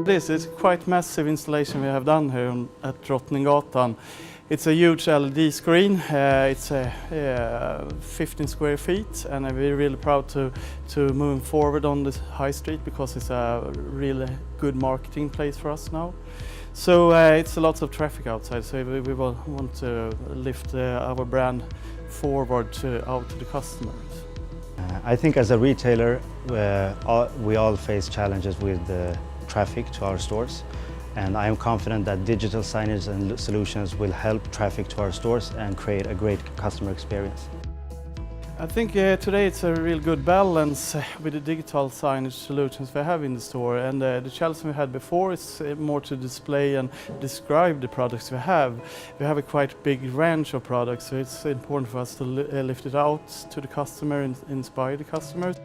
It's quite massive installation we have done here at Drottninggatan. It's a huge LED screen. It's 15 square feet, and we're really proud to move forward on this high street because it's a really good marketing place for us now. So it's a lot of traffic outside, so we want to lift our brand forward out to the customers. I think as a retailer, we all face challenges with traffic to our stores, and I am confident that digital signage and solutions will help traffic to our stores and create a great customer experience. I think today it's a real good balance with the digital signage solutions we have in the store, and the challenge we had before is more to display and describe the products we have. We have a quite big range of products, so it's important for us to lift it out to the customer and inspire the customers.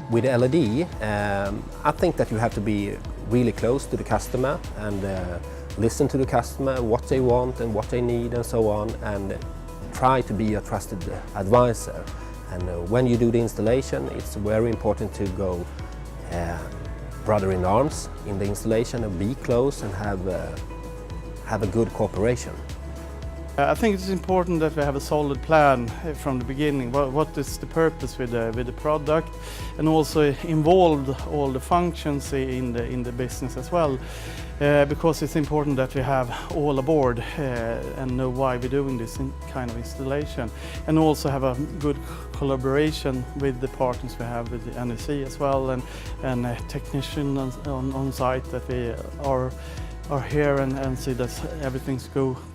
With LED, I think that you have to be really close to the customer and listen to the customer, what they want and what they need and so on, and try to be a trusted advisor. And when you do the installation, it's very important to go brother in arms in the installation and be close and have a good cooperation. I think it's important that we have a solid plan from the beginning. What is the purpose with the product, and also involve all the functions in the business as well. Because it's important that we have all aboard and know why we're doing this kind of installation, and also have a good collaboration with the partners we have with the NEC as well, and technicians on site that we are here and see that everything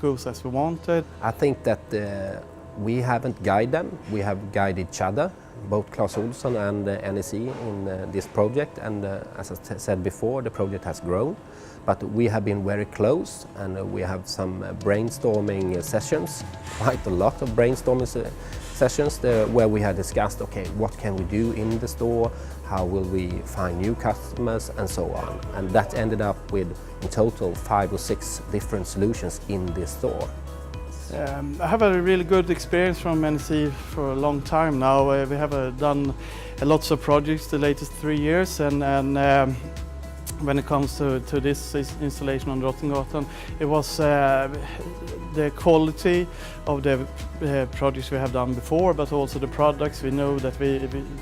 goes as we wanted. I think that we haven't guided them, we have guided each other, both Clas Ohlson and NEC in this project, and as I said before, the project has grown. But we have been very close, and we have some brainstorming sessions, quite a lot of brainstorming sessions where we had discussed, okay, what can we do in the store, how will we find new customers, and so on. And that ended up with, in total, 5 or 6 different solutions in this store. I have a really good experience from NEC for a long time now. We have done lots of projects the latest 3 years, and when it comes to this installation on Drottninggatan, it was the quality of the projects we have done before, but also the products. We know that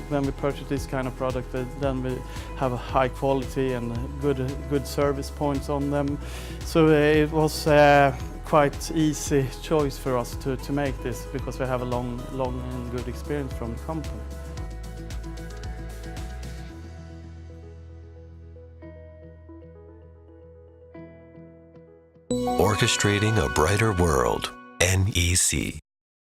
when we purchase this kind of product, then we have a high quality and good service points on them. So it was quite easy choice for us to make this, because we have a long and good experience from the company. Orchestrating a brighter world, NEC.